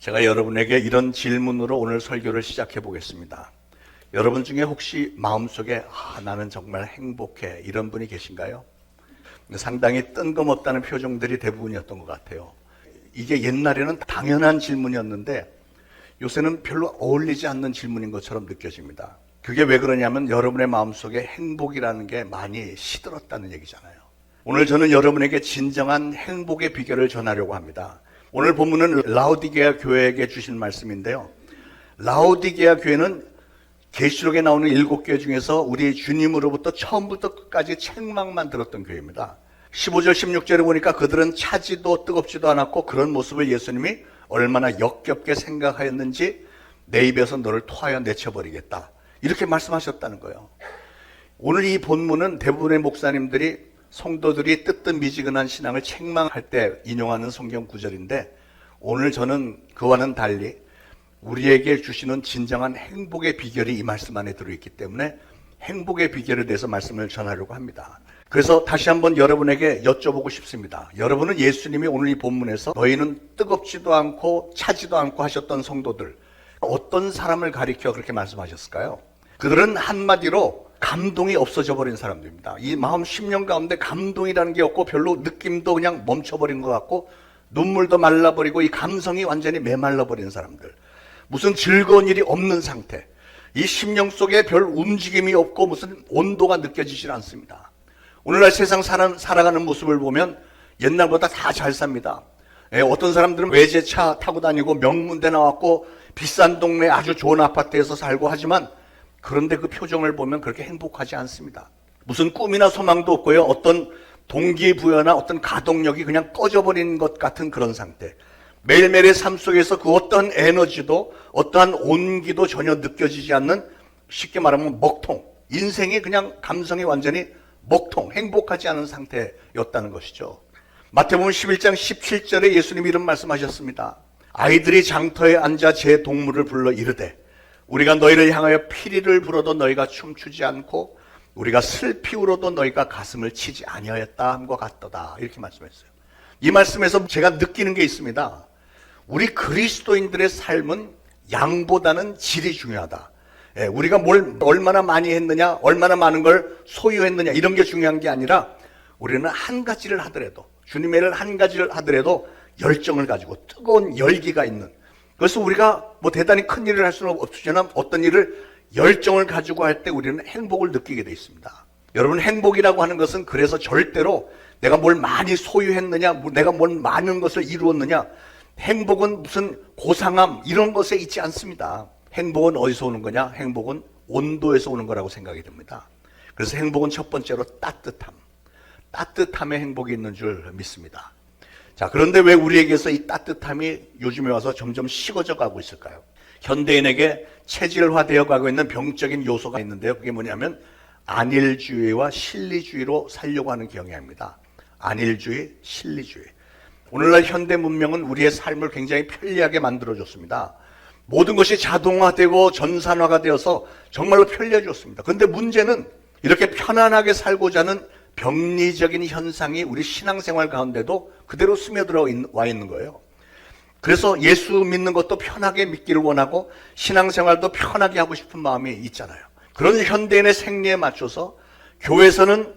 제가 여러분에게 이런 질문으로 오늘 설교를 시작해 보겠습니다. 여러분 중에 혹시 마음속에 나는 정말 행복해 이런 분이 계신가요? 상당히 뜬금없다는 표정들이 대부분이었던 것 같아요. 이게 옛날에는 당연한 질문이었는데 요새는 별로 어울리지 않는 질문인 것처럼 느껴집니다. 그게 왜 그러냐면 여러분의 마음속에 행복이라는 게 많이 시들었다는 얘기잖아요. 오늘 저는 여러분에게 진정한 행복의 비결을 전하려고 합니다. 오늘 본문은 라오디게아 교회에게 주신 말씀인데요. 라오디게아 교회는 계시록에 나오는 7교회 중에서 우리 주님으로부터 처음부터 끝까지 책망만 들었던 교회입니다. 15절 16절에 보니까 그들은 차지도 뜨겁지도 않았고 그런 모습을 예수님이 얼마나 역겹게 생각하였는지 내 입에서 너를 토하여 내쳐버리겠다 이렇게 말씀하셨다는 거예요. 오늘 이 본문은 대부분의 목사님들이 성도들이 뜨뜻미지근한 신앙을 책망할 때 인용하는 성경 구절인데 오늘 저는 그와는 달리 우리에게 주시는 진정한 행복의 비결이 이 말씀 안에 들어있기 때문에 행복의 비결에 대해서 말씀을 전하려고 합니다. 그래서 다시 한번 여러분에게 여쭤보고 싶습니다. 여러분은 예수님이 오늘 이 본문에서 너희는 뜨겁지도 않고 차지도 않고 하셨던 성도들, 어떤 사람을 가리켜 그렇게 말씀하셨을까요? 그들은 한마디로 감동이 없어져 버린 사람들입니다. 이 마음 심령 가운데 감동이라는 게 없고 별로 느낌도 그냥 멈춰버린 것 같고 눈물도 말라버리고 이 감성이 완전히 메말라 버린 사람들, 무슨 즐거운 일이 없는 상태, 이 심령 속에 별 움직임이 없고 무슨 온도가 느껴지질 않습니다. 오늘날 세상 살아가는 모습을 보면 옛날보다 다 잘 삽니다. 어떤 사람들은 외제차 타고 다니고 명문대 나왔고 비싼 동네 아주 좋은 아파트에서 살고 하지만 그런데 그 표정을 보면 그렇게 행복하지 않습니다. 무슨 꿈이나 소망도 없고요. 어떤 동기부여나 어떤 가동력이 그냥 꺼져버린 것 같은 그런 상태. 매일매일의 삶 속에서 그 어떠한 에너지도 어떠한 온기도 전혀 느껴지지 않는, 쉽게 말하면 먹통. 인생이 그냥 감성이 완전히 먹통, 행복하지 않은 상태였다는 것이죠. 마태복음 11장 17절에 예수님이 이런 말씀하셨습니다. 아이들이 장터에 앉아 제 동물을 불러 이르되 우리가 너희를 향하여 피리를 불어도 너희가 춤추지 않고 우리가 슬피 울어도 너희가 가슴을 치지 아니하였다 함과 같도다 이렇게 말씀했어요. 이 말씀에서 제가 느끼는 게 있습니다. 우리 그리스도인들의 삶은 양보다는 질이 중요하다. 우리가 뭘 얼마나 많이 했느냐, 얼마나 많은 걸 소유했느냐 이런 게 중요한 게 아니라 우리는 한 가지를 하더라도, 주님의 일을 한 가지를 하더라도 열정을 가지고 뜨거운 열기가 있는, 그래서 우리가 뭐 대단히 큰 일을 할 수는 없지만 어떤 일을 열정을 가지고 할 때 우리는 행복을 느끼게 돼 있습니다. 여러분, 행복이라고 하는 것은 그래서 절대로 내가 뭘 많이 소유했느냐, 내가 뭘 많은 것을 이루었느냐, 행복은 무슨 고상함 이런 것에 있지 않습니다. 행복은 어디서 오는 거냐? 행복은 온도에서 오는 거라고 생각이 됩니다. 그래서 행복은 첫 번째로 따뜻함의 행복이 있는 줄 믿습니다. 자, 그런데 왜 우리에게서 이 따뜻함이 요즘에 와서 점점 식어져 가고 있을까요? 현대인에게 체질화되어 가고 있는 병적인 요소가 있는데요. 그게 뭐냐면 안일주의와 실리주의로 살려고 하는 경향입니다. 안일주의, 실리주의. 오늘날 현대 문명은 우리의 삶을 굉장히 편리하게 만들어줬습니다. 모든 것이 자동화되고 전산화가 되어서 정말로 편리해졌습니다. 그런데 문제는 이렇게 편안하게 살고자 하는 병리적인 현상이 우리 신앙생활 가운데도 그대로 스며들어 와 있는 거예요. 그래서 예수 믿는 것도 편하게 믿기를 원하고 신앙생활도 편하게 하고 싶은 마음이 있잖아요. 그런 현대인의 생리에 맞춰서 교회에서는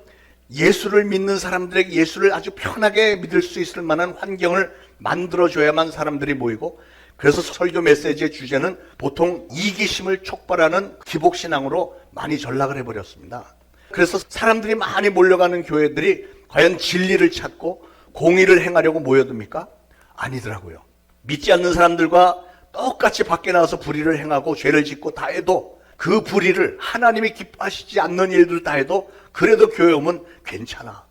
예수를 믿는 사람들에게 예수를 아주 편하게 믿을 수 있을 만한 환경을 만들어줘야만 사람들이 모이고, 그래서 설교 메시지의 주제는 보통 이기심을 촉발하는 기복신앙으로 많이 전락을 해버렸습니다. 그래서 사람들이 많이 몰려가는 교회들이 과연 진리를 찾고 공의를 행하려고 모여듭니까? 아니더라고요. 믿지 않는 사람들과 똑같이 밖에 나와서 불의를 행하고 죄를 짓고 다 해도 그 불의를 하나님이 기뻐하시지 않는 일들 다 해도 그래도 교회 오면 괜찮아.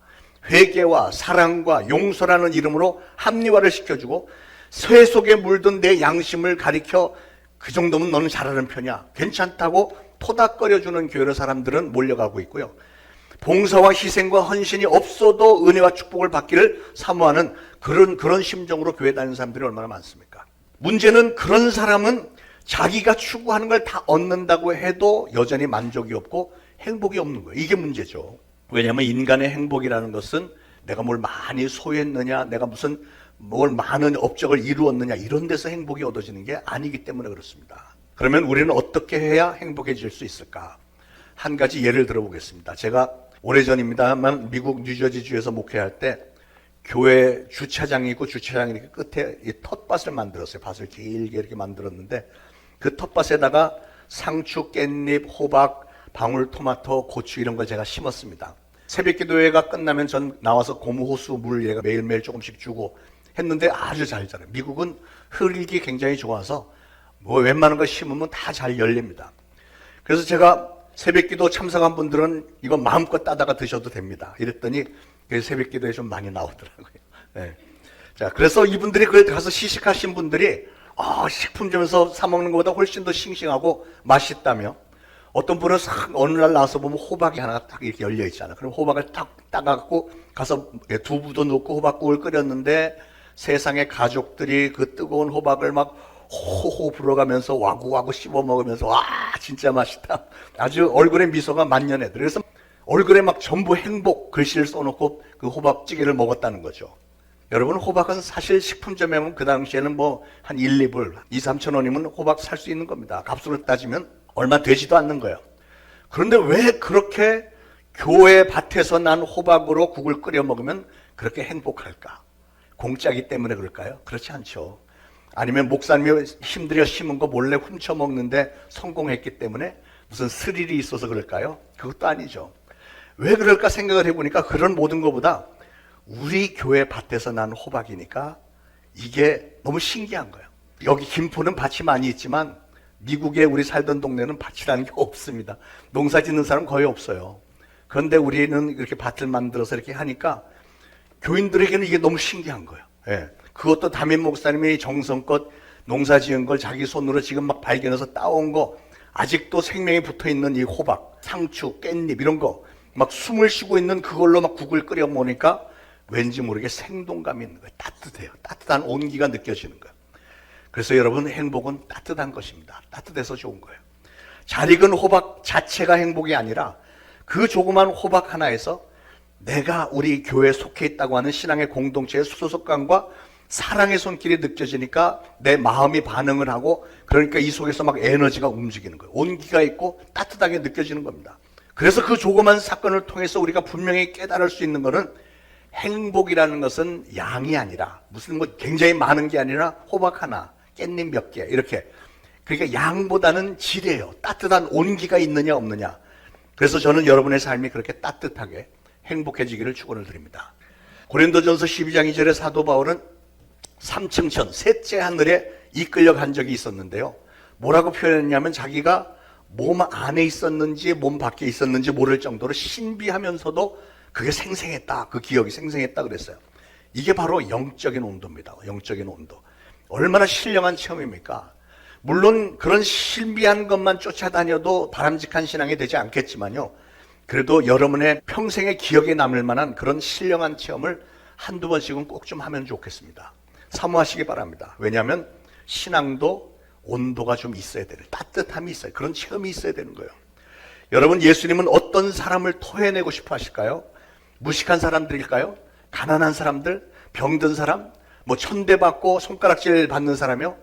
회개와 사랑과 용서라는 이름으로 합리화를 시켜주고 쇠 속에 물든 내 양심을 가리켜 그 정도면 너는 잘하는 편이야, 괜찮다고 토닥거려주는 교회로 사람들은 몰려가고 있고요. 봉사와 희생과 헌신이 없어도 은혜와 축복을 받기를 사모하는 그런 심정으로 교회 다니는 사람들이 얼마나 많습니까? 문제는 그런 사람은 자기가 추구하는 걸 다 얻는다고 해도 여전히 만족이 없고 행복이 없는 거예요. 이게 문제죠. 왜냐하면 인간의 행복이라는 것은 내가 뭘 많이 소유했느냐, 내가 무슨 뭘 많은 업적을 이루었느냐 이런 데서 행복이 얻어지는 게 아니기 때문에 그렇습니다. 그러면 우리는 어떻게 해야 행복해질 수 있을까? 한 가지 예를 들어보겠습니다. 제가 오래전입니다만 미국 뉴저지주에서 목회할 때 교회 주차장이 있고 주차장 이렇게 끝에 이 텃밭을 만들었어요. 밭을 길게 이렇게 만들었는데 그 텃밭에다가 상추, 깻잎, 호박, 방울토마토, 고추 이런 걸 제가 심었습니다. 새벽기도회가 끝나면 전 나와서 고무호수 물 얘가 매일매일 조금씩 주고 했는데 아주 잘 자라요. 미국은 흙이 굉장히 좋아서 뭐 웬만한 거 심으면 다 잘 열립니다. 그래서 제가 새벽기도 참석한 분들은 이거 마음껏 따다가 드셔도 됩니다. 이랬더니 새벽기도에 좀 많이 나오더라고요. 네. 자, 그래서 이분들이 그걸 가서 시식하신 분들이 식품점에서 사 먹는 것보다 훨씬 더 싱싱하고 맛있다며. 어떤 분은 어느 날 나와서 보면 호박이 하나 딱 이렇게 열려 있잖아. 그럼 호박을 딱 따갖고 가서 두부도 넣고 호박국을 끓였는데 세상에 가족들이 그 뜨거운 호박을 막 호호 불어가면서 와구와구 씹어 먹으면서 와 진짜 맛있다. 아주 얼굴에 미소가 만연해. 그래서 얼굴에 막 전부 행복 글씨를 써놓고 그 호박찌개를 먹었다는 거죠. 여러분 호박은 사실 식품점에 오면 그 당시에는 뭐 한 1, 2불, 2, 3천 원이면 호박 살 수 있는 겁니다. 값으로 따지면 얼마 되지도 않는 거예요. 그런데 왜 그렇게 교회 밭에서 난 호박으로 국을 끓여 먹으면 그렇게 행복할까? 공짜기 때문에 그럴까요? 그렇지 않죠. 아니면 목사님이 힘들여 심은 거 몰래 훔쳐 먹는데 성공했기 때문에 무슨 스릴이 있어서 그럴까요? 그것도 아니죠. 왜 그럴까 생각을 해보니까 그런 모든 것보다 우리 교회 밭에서 난 호박이니까 이게 너무 신기한 거예요. 여기 김포는 밭이 많이 있지만 미국에 우리 살던 동네는 밭이라는 게 없습니다. 농사 짓는 사람 거의 없어요. 그런데 우리는 이렇게 밭을 만들어서 이렇게 하니까 교인들에게는 이게 너무 신기한 거예요. 예. 그것도 담임 목사님이 정성껏 농사 지은 걸 자기 손으로 지금 막 발견해서 따온 거, 아직도 생명이 붙어 있는 이 호박, 상추, 깻잎 이런 거 막 숨을 쉬고 있는 그걸로 막 국을 끓여 먹으니까 왠지 모르게 생동감이 있는 거예요. 따뜻해요. 따뜻한 온기가 느껴지는 거예요. 그래서 여러분 행복은 따뜻한 것입니다. 따뜻해서 좋은 거예요. 잘 익은 호박 자체가 행복이 아니라 그 조그만 호박 하나에서 내가 우리 교회에 속해 있다고 하는 신앙의 공동체의 소속감과 사랑의 손길이 느껴지니까 내 마음이 반응을 하고 그러니까 이 속에서 막 에너지가 움직이는 거예요. 온기가 있고 따뜻하게 느껴지는 겁니다. 그래서 그 조그만 사건을 통해서 우리가 분명히 깨달을 수 있는 것은 행복이라는 것은 양이 아니라 무슨 뭐 굉장히 많은 게 아니라 호박 하나, 깻잎 몇 개 이렇게 그러니까 양보다는 질이에요. 따뜻한 온기가 있느냐 없느냐. 그래서 저는 여러분의 삶이 그렇게 따뜻하게 행복해지기를 축원을 드립니다. 고린도전서 12장 2절에 사도 바울은 3층 천, 셋째 하늘에 이끌려 간 적이 있었는데요. 뭐라고 표현했냐면 자기가 몸 안에 있었는지 몸 밖에 있었는지 모를 정도로 신비하면서도 그게 생생했다. 그 기억이 생생했다 그랬어요. 이게 바로 영적인 온도입니다. 영적인 온도. 얼마나 신령한 체험입니까? 물론 그런 신비한 것만 쫓아다녀도 바람직한 신앙이 되지 않겠지만요. 그래도 여러분의 평생의 기억에 남을 만한 그런 신령한 체험을 한두 번씩은 꼭 좀 하면 좋겠습니다. 사모하시기 바랍니다. 왜냐하면 신앙도 온도가 좀 있어야 되는, 따뜻함이 있어요. 그런 체험이 있어야 되는 거예요. 여러분, 예수님은 어떤 사람을 토해내고 싶어 하실까요? 무식한 사람들일까요? 가난한 사람들? 병든 사람? 뭐 천대받고 손가락질 받는 사람이요?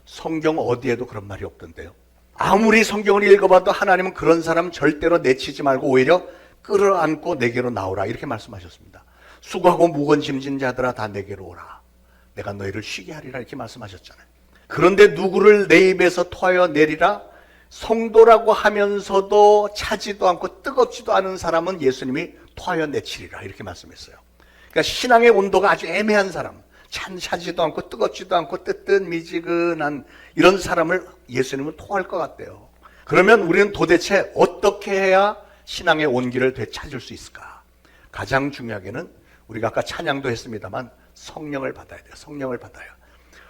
성경 어디에도 그런 말이 없던데요. 아무리 성경을 읽어봐도 하나님은 그런 사람 절대로 내치지 말고 오히려 끌어안고 내게로 나오라 이렇게 말씀하셨습니다. 수고하고 무거운 짐진 자들아 다 내게로 오라. 내가 너희를 쉬게 하리라 이렇게 말씀하셨잖아요. 그런데 누구를 내 입에서 토하여 내리라? 성도라고 하면서도 차지도 않고 뜨겁지도 않은 사람은 예수님이 토하여 내치리라 이렇게 말씀했어요. 그러니까 신앙의 온도가 아주 애매한 사람, 차지도 않고 뜨겁지도 않고 뜨뜻미지근한 이런 사람을 예수님은 토할 것 같대요. 그러면 우리는 도대체 어떻게 해야 신앙의 온기를 되찾을 수 있을까? 가장 중요하게는 우리가 아까 찬양도 했습니다만 성령을 받아야 돼요. 성령을 받아요.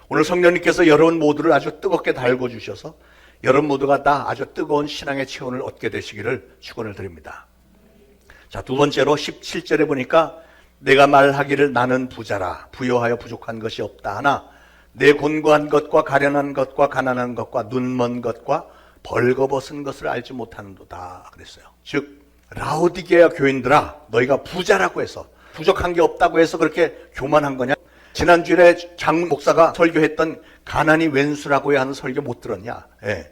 오늘 성령님께서 여러분 모두를 아주 뜨겁게 달궈 주셔서 여러분 모두가 다 아주 뜨거운 신앙의 체온을 얻게 되시기를 축원을 드립니다. 자, 두 번째로 17절에 보니까 내가 말하기를 나는 부자라 부요하여 부족한 것이 없다 하나 내 곤고한 것과 가련한 것과 가난한 것과 눈먼 것과 벌거벗은 것을 알지 못하는도다 그랬어요. 즉 라오디게아 교인들아 너희가 부자라고 해서 부족한 게 없다고 해서 그렇게 교만한 거냐? 지난주에 장 목사가 설교했던 가난이 왼수라고 하는 설교 못 들었냐? 예.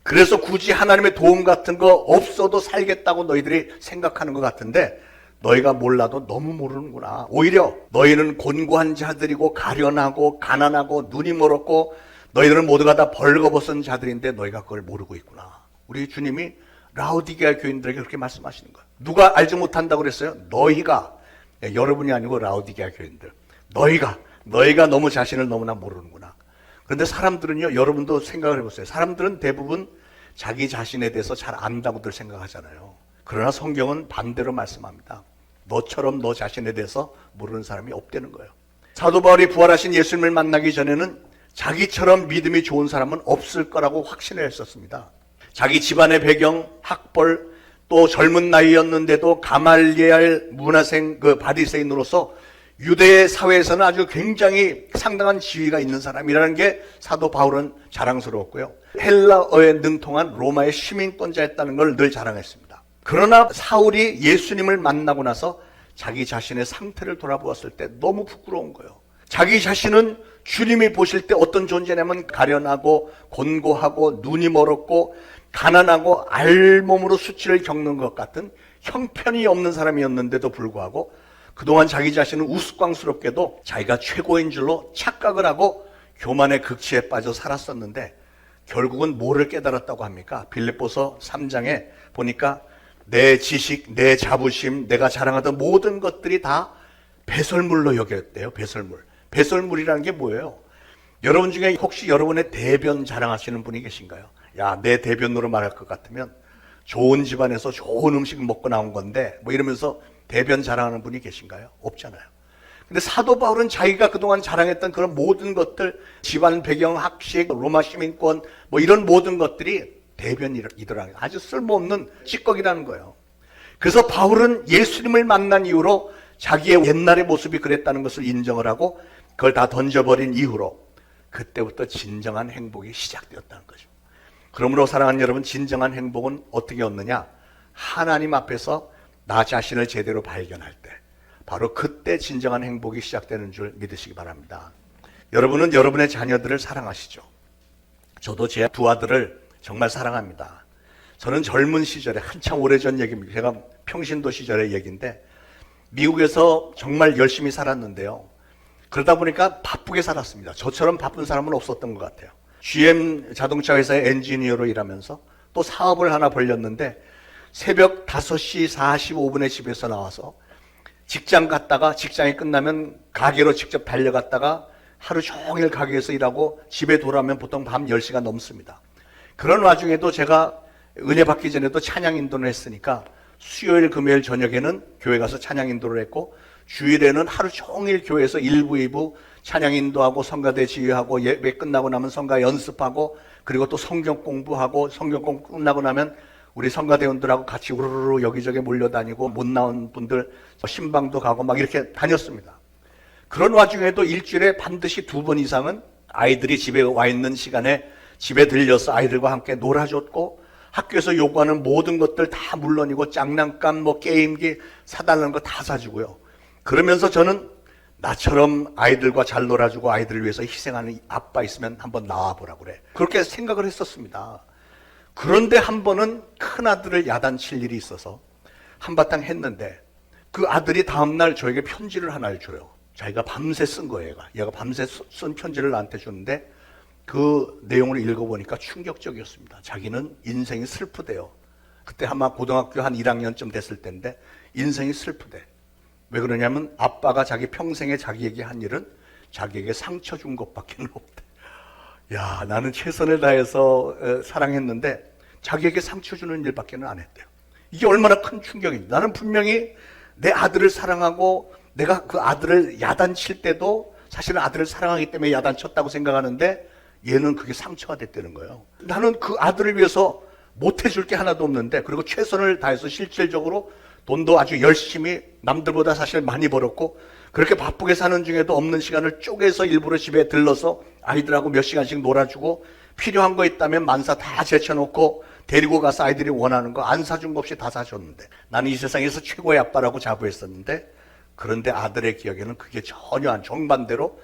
그래서 굳이 하나님의 도움 같은 거 없어도 살겠다고 너희들이 생각하는 것 같은데 너희가 몰라도 너무 모르는구나. 오히려 너희는 곤고한 자들이고 가련하고 가난하고 눈이 멀었고 너희들은 모두가 다 벌거벗은 자들인데 너희가 그걸 모르고 있구나. 우리 주님이 라오디게아 교인들에게 그렇게 말씀하시는 거예요. 누가 알지 못한다고 그랬어요? 너희가. 여러분이 아니고 라오디게아 교인들. 너희가 너무 자신을 너무나 모르는구나. 그런데 사람들은요, 여러분도 생각을 해보세요. 사람들은 대부분 자기 자신에 대해서 잘 안다고들 생각하잖아요. 그러나 성경은 반대로 말씀합니다. 너처럼 너 자신에 대해서 모르는 사람이 없다는 거예요. 사도 바울이 부활하신 예수님을 만나기 전에는 자기처럼 믿음이 좋은 사람은 없을 거라고 확신을 했었습니다. 자기 집안의 배경, 학벌, 또 젊은 나이였는데도 가말리엘 문화생 바리새인으로서 유대 사회에서는 아주 굉장히 상당한 지위가 있는 사람이라는 게 사도 바울은 자랑스러웠고요. 헬라어에 능통한 로마의 시민권자였다는 걸 늘 자랑했습니다. 그러나 사울이 예수님을 만나고 나서 자기 자신의 상태를 돌아보았을 때 너무 부끄러운 거예요. 자기 자신은 주님이 보실 때 어떤 존재냐면 가련하고 곤고하고 눈이 멀었고 가난하고 알몸으로 수치를 겪는 것 같은 형편이 없는 사람이었는데도 불구하고 그동안 자기 자신은 우스꽝스럽게도 자기가 최고인 줄로 착각을 하고 교만의 극치에 빠져 살았었는데 결국은 뭐를 깨달았다고 합니까? 빌립보서 3장에 보니까 내 지식, 내 자부심, 내가 자랑하던 모든 것들이 다 배설물로 여겼대요. 배설물. 배설물이라는 게 뭐예요? 여러분 중에 혹시 여러분의 대변 자랑하시는 분이 계신가요? 야, 내 대변으로 말할 것 같으면 좋은 집안에서 좋은 음식 먹고 나온 건데 뭐 이러면서 대변 자랑하는 분이 계신가요? 없잖아요. 근데 사도 바울은 자기가 그동안 자랑했던 그런 모든 것들, 집안 배경, 학식, 로마 시민권 뭐 이런 모든 것들이 대변이더라고요. 아주 쓸모없는 찌꺼기라는 거예요. 그래서 바울은 예수님을 만난 이후로 자기의 옛날의 모습이 그랬다는 것을 인정을 하고 그걸 다 던져버린 이후로 그때부터 진정한 행복이 시작되었다는 거죠. 그러므로 사랑하는 여러분, 진정한 행복은 어떻게 얻느냐? 하나님 앞에서 나 자신을 제대로 발견할 때 바로 그때 진정한 행복이 시작되는 줄 믿으시기 바랍니다. 여러분은 여러분의 자녀들을 사랑하시죠? 저도 제 두 아들을 정말 사랑합니다. 저는 젊은 시절에 한참 오래전 얘기입니다. 제가 평신도 시절의 얘기인데 미국에서 정말 열심히 살았는데요. 그러다 보니까 바쁘게 살았습니다. 저처럼 바쁜 사람은 없었던 것 같아요. GM 자동차 회사의 엔지니어로 일하면서 또 사업을 하나 벌렸는데 새벽 5시 45분에 집에서 나와서 직장 갔다가 직장이 끝나면 가게로 직접 달려갔다가 하루 종일 가게에서 일하고 집에 돌아오면 보통 밤 10시가 넘습니다. 그런 와중에도 제가 은혜 받기 전에도 찬양 인도를 했으니까 수요일 금요일 저녁에는 교회 가서 찬양 인도를 했고 주일에는 하루 종일 교회에서 1부 2부 찬양 인도하고 성가대 지휘하고 예배 끝나고 나면 성가 연습하고 그리고 또 성경 공부하고 성경 공부 끝나고 나면 우리 성가대원들하고 같이 우르르 여기저기 몰려다니고 못 나온 분들 신방도 가고 막 이렇게 다녔습니다. 그런 와중에도 일주일에 반드시 2번 이상은 아이들이 집에 와 있는 시간에 집에 들려서 아이들과 함께 놀아줬고 학교에서 요구하는 모든 것들 다 물론이고 장난감 뭐 게임기 사달라는 거 다 사주고요. 그러면서 저는 나처럼 아이들과 잘 놀아주고 아이들을 위해서 희생하는 아빠 있으면 한번 나와보라고 그래. 그렇게 생각을 했었습니다. 그런데 한 번은 큰 아들을 야단칠 일이 있어서 한바탕 했는데 그 아들이 다음날 저에게 편지를 하나를 줘요. 자기가 밤새 쓴 거예요. 얘가 밤새 쓴 편지를 나한테 주는데 그 내용을 읽어보니까 충격적이었습니다. 자기는 인생이 슬프대요. 그때 아마 고등학교 한 1학년쯤 됐을 때인데 인생이 슬프대. 왜 그러냐면 아빠가 자기 평생에 자기에게 한 일은 자기에게 상처 준 것밖에 없대. 야, 나는 최선을 다해서 사랑했는데 자기에게 상처 주는 일밖에 안 했대요. 이게 얼마나 큰 충격인지. 나는 분명히 내 아들을 사랑하고 내가 그 아들을 야단칠 때도 사실은 아들을 사랑하기 때문에 야단쳤다고 생각하는데 얘는 그게 상처가 됐다는 거예요. 나는 그 아들을 위해서 못해줄 게 하나도 없는데 그리고 최선을 다해서 실질적으로 돈도 아주 열심히 남들보다 사실 많이 벌었고 그렇게 바쁘게 사는 중에도 없는 시간을 쪼개서 일부러 집에 들러서 아이들하고 몇 시간씩 놀아주고 필요한 거 있다면 만사 다 제쳐놓고 데리고 가서 아이들이 원하는 거 안 사준 거 없이 다 사줬는데 나는 이 세상에서 최고의 아빠라고 자부했었는데 그런데 아들의 기억에는 그게 전혀 정반대로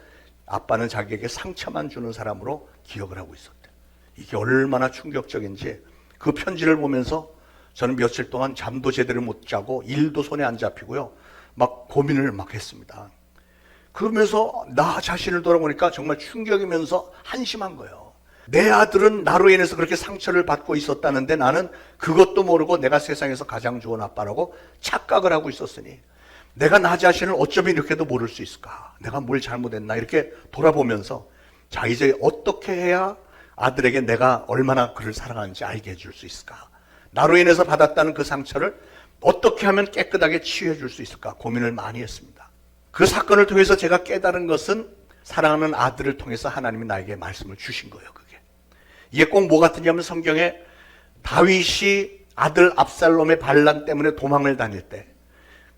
아빠는 자기에게 상처만 주는 사람으로 기억을 하고 있었대. 이게 얼마나 충격적인지 그 편지를 보면서 저는 며칠 동안 잠도 제대로 못 자고 일도 손에 안 잡히고요. 막 고민을 막 했습니다. 그러면서 나 자신을 돌아보니까 정말 충격이면서 한심한 거예요. 내 아들은 나로 인해서 그렇게 상처를 받고 있었다는데 나는 그것도 모르고 내가 세상에서 가장 좋은 아빠라고 착각을 하고 있었으니 내가 나 자신을 어쩌면 이렇게도 모를 수 있을까? 내가 뭘 잘못했나? 이렇게 돌아보면서 자, 이제 어떻게 해야 아들에게 내가 얼마나 그를 사랑하는지 알게 해줄 수 있을까? 나로 인해서 받았다는 그 상처를 어떻게 하면 깨끗하게 치유해 줄 수 있을까? 고민을 많이 했습니다. 그 사건을 통해서 제가 깨달은 것은 사랑하는 아들을 통해서 하나님이 나에게 말씀을 주신 거예요. 그게 이게 꼭 뭐 같으냐면 성경에 다윗이 아들 압살롬의 반란 때문에 도망을 다닐 때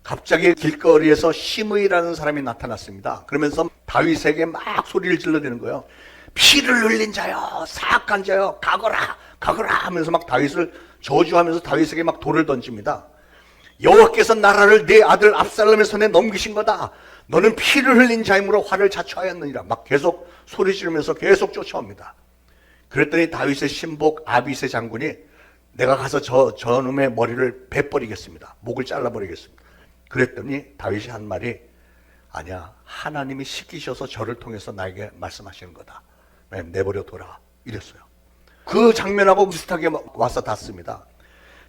갑자기 길거리에서 시므이라는 사람이 나타났습니다. 그러면서 다윗에게 막 소리를 질러대는 거예요. 피를 흘린 자여, 사악한 자여, 가거라, 가거라 하면서 막 다윗을 저주하면서 다윗에게 막 돌을 던집니다. 여호와께서 나라를 내 아들 압살롬의 손에 넘기신 거다. 너는 피를 흘린 자이므로 화를 자초하였느니라. 막 계속 소리 지르면서 계속 쫓아옵니다. 그랬더니 다윗의 신복 아비새 장군이 내가 가서 저놈의 머리를 베버리겠습니다. 목을 잘라버리겠습니다. 그랬더니 다윗이 한 말이 아니야, 하나님이 시키셔서 저를 통해서 나에게 말씀하시는 거다. 내버려 둬라 이랬어요. 그 장면하고 비슷하게 와서 닿습니다.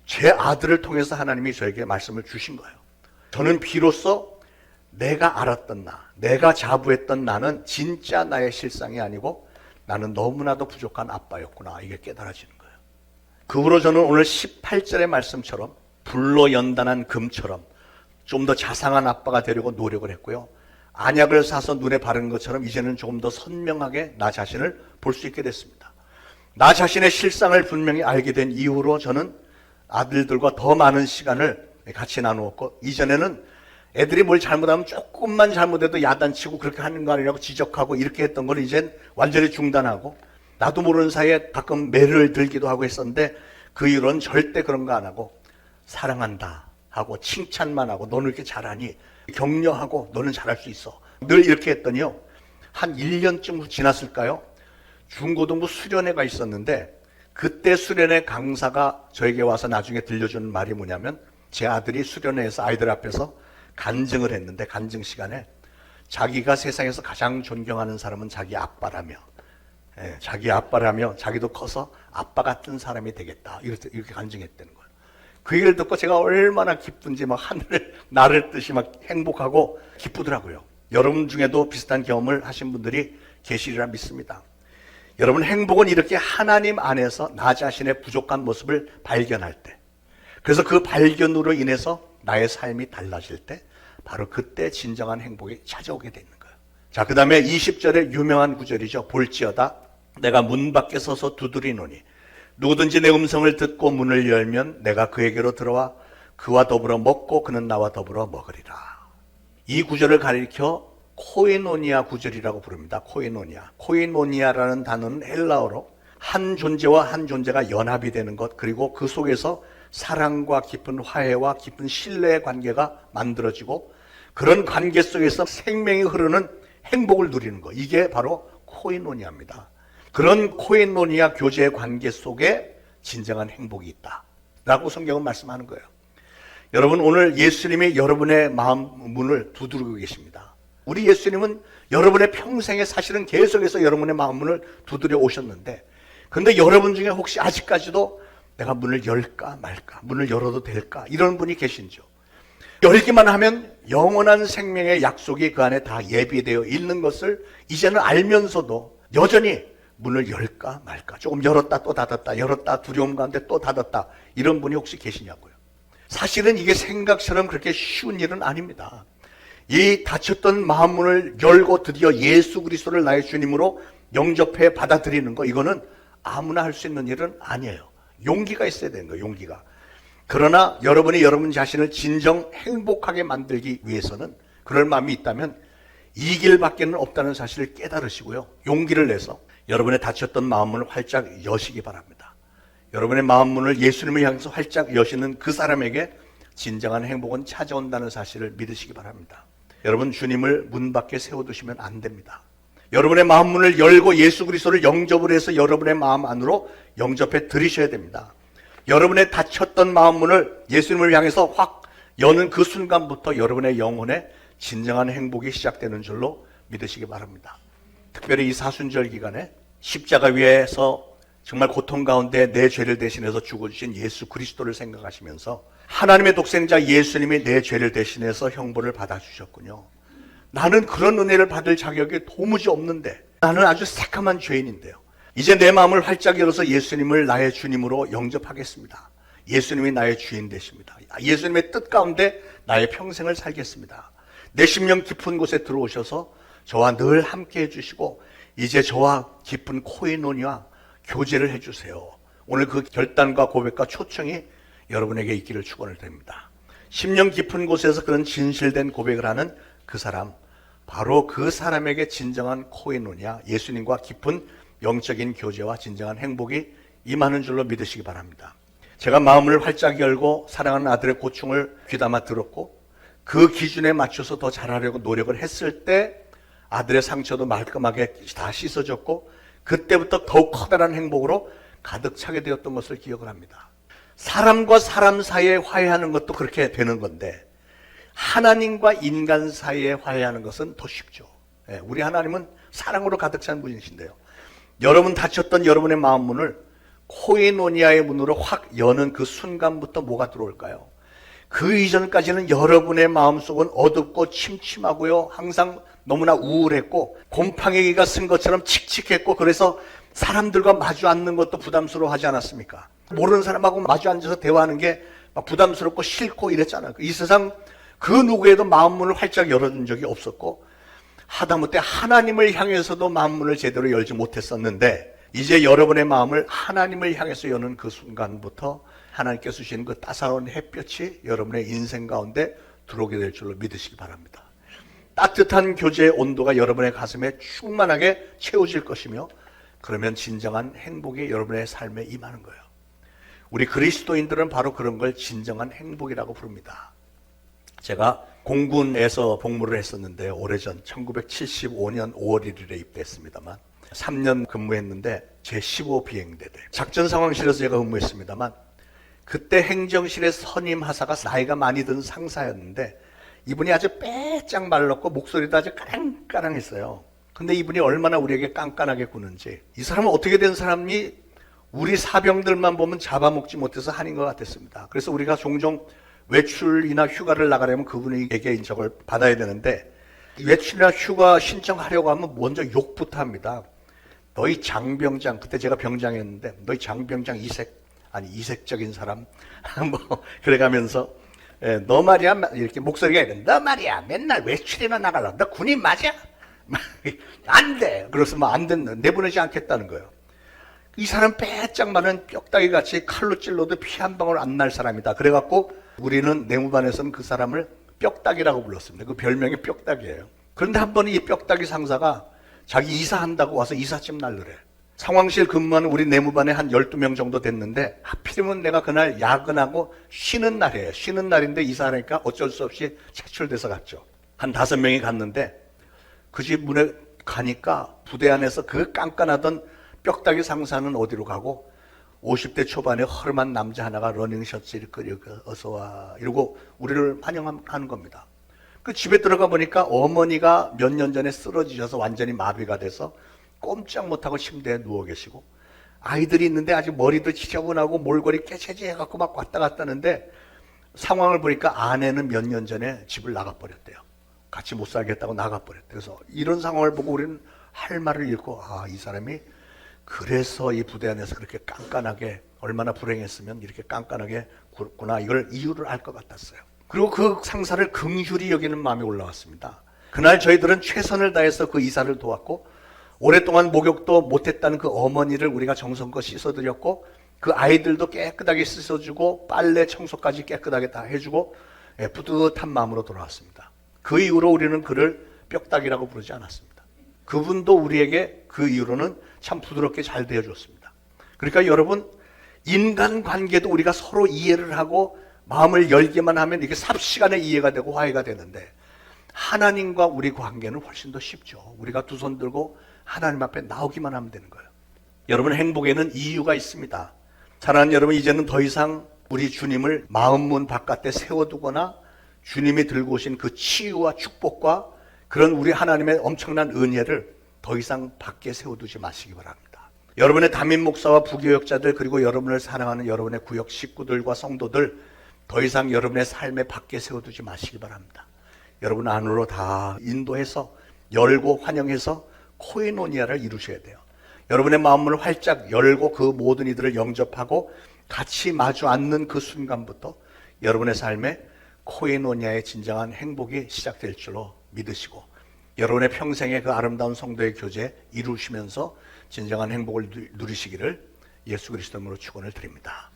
제 아들을 통해서 하나님이 저에게 말씀을 주신 거예요. 저는 비로소 내가 알았던 나, 내가 자부했던 나는 진짜 나의 실상이 아니고 나는 너무나도 부족한 아빠였구나, 이게 깨달아지는 거예요. 그 후로 저는 오늘 18절의 말씀처럼 불로 연단한 금처럼 좀 더 자상한 아빠가 되려고 노력을 했고요. 안약을 사서 눈에 바른 것처럼 이제는 조금 더 선명하게 나 자신을 볼 수 있게 됐습니다. 나 자신의 실상을 분명히 알게 된 이후로 저는 아들들과 더 많은 시간을 같이 나누었고, 이전에는 애들이 뭘 잘못하면 조금만 잘못해도 야단치고 그렇게 하는 거 아니라고 지적하고 이렇게 했던 걸 이젠 완전히 중단하고, 나도 모르는 사이에 가끔 매를 들기도 하고 했었는데 그 이후로는 절대 그런 거 안 하고 사랑한다 하고 칭찬만 하고 너는 이렇게 잘하니, 격려하고 너는 잘할 수 있어, 늘 이렇게 했더니요, 한 1년쯤 지났을까요? 중고등부 수련회가 있었는데 그때 수련회 강사가 저에게 와서 나중에 들려주는 말이 뭐냐면, 제 아들이 수련회에서 아이들 앞에서 간증을 했는데, 간증 시간에 자기가 세상에서 가장 존경하는 사람은 자기 아빠라며, 자기 아빠라며 자기도 커서 아빠 같은 사람이 되겠다, 이렇게 간증했다는 거예요. 그 얘기를 듣고 제가 얼마나 기쁜지 막 하늘을 나를 듯이 막 행복하고 기쁘더라고요. 여러분 중에도 비슷한 경험을 하신 분들이 계시리라 믿습니다. 여러분, 행복은 이렇게 하나님 안에서 나 자신의 부족한 모습을 발견할 때, 그래서 그 발견으로 인해서 나의 삶이 달라질 때, 바로 그때 진정한 행복이 찾아오게 되는 거예요. 자, 그 다음에 20절의 유명한 구절이죠. 볼지어다 내가 문 밖에 서서 두드리노니 누구든지 내 음성을 듣고 문을 열면 내가 그에게로 들어와 그와 더불어 먹고 그는 나와 더불어 먹으리라. 이 구절을 가리켜 코에노니아 구절이라고 부릅니다. 코에노니아. 코에노니아라는 단어는 헬라어로 한 존재와 한 존재가 연합이 되는 것, 그리고 그 속에서 사랑과 깊은 화해와 깊은 신뢰의 관계가 만들어지고 그런 관계 속에서 생명이 흐르는 행복을 누리는 것, 이게 바로 코에노니아입니다. 그런 코에노니아 교제의 관계 속에 진정한 행복이 있다 라고 성경은 말씀하는 거예요. 여러분, 오늘 예수님이 여러분의 마음 문을 두드리고 계십니다. 우리 예수님은 여러분의 평생에 사실은 계속해서 여러분의 마음 문을 두드려 오셨는데, 그런데 여러분 중에 혹시 아직까지도 내가 문을 열까 말까, 문을 열어도 될까, 이런 분이 계신지요? 열기만 하면 영원한 생명의 약속이 그 안에 다 예비되어 있는 것을 이제는 알면서도 여전히 문을 열까 말까, 조금 열었다 또 닫았다, 열었다 두려움 가운데 또 닫았다, 이런 분이 혹시 계시냐고요? 사실은 이게 생각처럼 그렇게 쉬운 일은 아닙니다. 이 닫혔던 마음문을 열고 드디어 예수 그리스도를 나의 주님으로 영접해 받아들이는 거, 이거는 아무나 할 수 있는 일은 아니에요. 용기가 있어야 되는 거예요, 용기가. 그러나 여러분이 여러분 자신을 진정 행복하게 만들기 위해서는, 그럴 마음이 있다면 이 길밖에는 없다는 사실을 깨달으시고요, 용기를 내서 여러분의 닫혔던 마음문을 활짝 여시기 바랍니다. 여러분의 마음문을 예수님을 향해서 활짝 여시는 그 사람에게 진정한 행복은 찾아온다는 사실을 믿으시기 바랍니다. 여러분, 주님을 문 밖에 세워두시면 안 됩니다. 여러분의 마음 문을 열고 예수 그리스도를 영접을 해서 여러분의 마음 안으로 영접해 드리셔야 됩니다. 여러분의 닫혔던 마음 문을 예수님을 향해서 확 여는 그 순간부터 여러분의 영혼에 진정한 행복이 시작되는 줄로 믿으시기 바랍니다. 특별히 이 사순절 기간에 십자가 위에서 정말 고통 가운데 내 죄를 대신해서 죽어주신 예수 그리스도를 생각하시면서 하나님의 독생자 예수님이 내 죄를 대신해서 형벌을 받아주셨군요. 나는 그런 은혜를 받을 자격이 도무지 없는데, 나는 아주 새카만 죄인인데요. 이제 내 마음을 활짝 열어서 예수님을 나의 주님으로 영접하겠습니다. 예수님이 나의 주인 되십니다. 예수님의 뜻 가운데 나의 평생을 살겠습니다. 내 심령 깊은 곳에 들어오셔서 저와 늘 함께 해주시고 이제 저와 깊은 코이노니와 교제를 해주세요. 오늘 그 결단과 고백과 초청이 여러분에게 있기를 축원을 드립니다. 심령 깊은 곳에서 그런 진실된 고백을 하는 그 사람, 바로 그 사람에게 진정한 코이노니아, 예수님과 깊은 영적인 교제와 진정한 행복이 임하는 줄로 믿으시기 바랍니다. 제가 마음을 활짝 열고 사랑하는 아들의 고충을 귀담아 들었고 그 기준에 맞춰서 더 잘하려고 노력을 했을 때 아들의 상처도 말끔하게 다 씻어졌고 그때부터 더욱 커다란 행복으로 가득 차게 되었던 것을 기억을 합니다. 사람과 사람 사이에 화해하는 것도 그렇게 되는 건데 하나님과 인간 사이에 화해하는 것은 더 쉽죠. 우리 하나님은 사랑으로 가득 찬 분이신데요. 여러분 닫혔던 여러분의 마음 문을 코이노니아의 문으로 확 여는 그 순간부터 뭐가 들어올까요? 그 이전까지는 여러분의 마음속은 어둡고 침침하고요, 항상 너무나 우울했고 곰팡이가 쓴 것처럼 칙칙했고, 그래서 사람들과 마주 앉는 것도 부담스러워하지 않았습니까? 모르는 사람하고 마주 앉아서 대화하는 게 막 부담스럽고 싫고 이랬잖아요. 이 세상 그 누구에도 마음문을 활짝 열어준 적이 없었고 하다못해 하나님을 향해서도 마음문을 제대로 열지 못했었는데 이제 여러분의 마음을 하나님을 향해서 여는 그 순간부터 하나님께서 주시는 그 따사로운 햇볕이 여러분의 인생 가운데 들어오게 될 줄로 믿으시기 바랍니다. 따뜻한 교제의 온도가 여러분의 가슴에 충만하게 채워질 것이며 그러면 진정한 행복이 여러분의 삶에 임하는 거예요. 우리 그리스도인들은 바로 그런 걸 진정한 행복이라고 부릅니다. 제가 공군에서 복무를 했었는데 오래전 1975년 5월 1일에 입대했습니다만 3년 근무했는데 제15비행대대 작전 상황실에서 제가 근무했습니다만 그때 행정실의 선임 하사가 나이가 많이 든 상사였는데 이분이 아주 빼짝 말랐고 목소리도 아주 까랑까랑했어요. 근데 이분이 얼마나 우리에게 깐깐하게 구는지, 이 사람은 어떻게 된 사람이 우리 사병들만 보면 잡아먹지 못해서 한인 것 같았습니다. 그래서 우리가 종종 외출이나 휴가를 나가려면 그분에게 저걸 받아야 되는데 외출이나 휴가 신청하려고 하면 먼저 욕부터 합니다. 너희 장병장, 그때 제가 병장이었는데 너희 장병장 이색적인 사람 뭐 그래가면서 너 말이야, 이렇게 목소리가 이래. 너 말이야 맨날 외출이나 나가려고 너 군인 맞아? 안 돼. 그래서 뭐 안 된다, 내보내지 않겠다는 거예요. 이 사람 빼짝 마른 뼈다귀 같이 칼로 찔러도 피 한 방울 안 날 사람이다. 그래갖고 우리는 내무반에서는 그 사람을 뼈다귀라고 불렀습니다. 그 별명이 뼈다귀예요. 그런데 한 번은 이 뼈다귀 상사가 자기 이사한다고 와서 이삿짐 날르래. 상황실 근무하는 우리 내무반에 한 12명 정도 됐는데 하필이면 내가 그날 야근하고 쉬는 날이에요. 쉬는 날인데 이사하니까 어쩔 수 없이 차출돼서 갔죠. 한 5명이 갔는데 그 집 문에 가니까 부대 안에서 그 깐깐하던 뼈다귀 상사는 어디로 가고 50대 초반에 허름한 남자 하나가 러닝셔츠 입고 어서 와 이러고 우리를 환영하는 겁니다. 그 집에 들어가 보니까 어머니가 몇 년 전에 쓰러지셔서 완전히 마비가 돼서 꼼짝 못하고 침대에 누워 계시고 아이들이 있는데 아직 머리도 지저분하고 몰골이 깨체지해갖고 막 왔다 갔다 하는데 상황을 보니까 아내는 몇 년 전에 집을 나가버렸대요. 같이 못 살겠다고 나가버렸대요. 그래서 이런 상황을 보고 우리는 할 말을 잃고 이 사람이 그래서 이 부대 안에서 그렇게 깐깐하게 얼마나 불행했으면 이렇게 깐깐하게 굴었구나, 이걸 이유를 알 것 같았어요. 그리고 그 상사를 긍휼히 여기는 마음이 올라왔습니다. 그날 저희들은 최선을 다해서 그 이사를 도왔고 오랫동안 목욕도 못했다는 그 어머니를 우리가 정성껏 씻어드렸고 그 아이들도 깨끗하게 씻어주고 빨래 청소까지 깨끗하게 다 해주고 뿌듯한 마음으로 돌아왔습니다. 그 이후로 우리는 그를 뼈다귀라고 부르지 않았습니다. 그분도 우리에게 그 이후로는 참 부드럽게 잘 대해줬습니다. 그러니까 여러분, 인간관계도 우리가 서로 이해를 하고 마음을 열기만 하면 이게 삽시간에 이해가 되고 화해가 되는데 하나님과 우리 관계는 훨씬 더 쉽죠. 우리가 두 손 들고 하나님 앞에 나오기만 하면 되는 거예요. 여러분, 행복에는 이유가 있습니다. 사랑하는 여러분, 이제는 더 이상 우리 주님을 마음문 바깥에 세워두거나 주님이 들고 오신 그 치유와 축복과 그런 우리 하나님의 엄청난 은혜를 더 이상 밖에 세워두지 마시기 바랍니다. 여러분의 담임 목사와 부교역자들, 그리고 여러분을 사랑하는 여러분의 구역 식구들과 성도들, 더 이상 여러분의 삶에 밖에 세워두지 마시기 바랍니다. 여러분 안으로 다 인도해서 열고 환영해서 코이노니아를 이루셔야 돼요. 여러분의 마음을 활짝 열고 그 모든 이들을 영접하고 같이 마주 앉는 그 순간부터 여러분의 삶에 코이노니아의 진정한 행복이 시작될 줄로 믿으시고, 여러분의 평생의 그 아름다운 성도의 교제 이루시면서 진정한 행복을 누리시기를 예수 그리스도 이름으로 축원을 드립니다.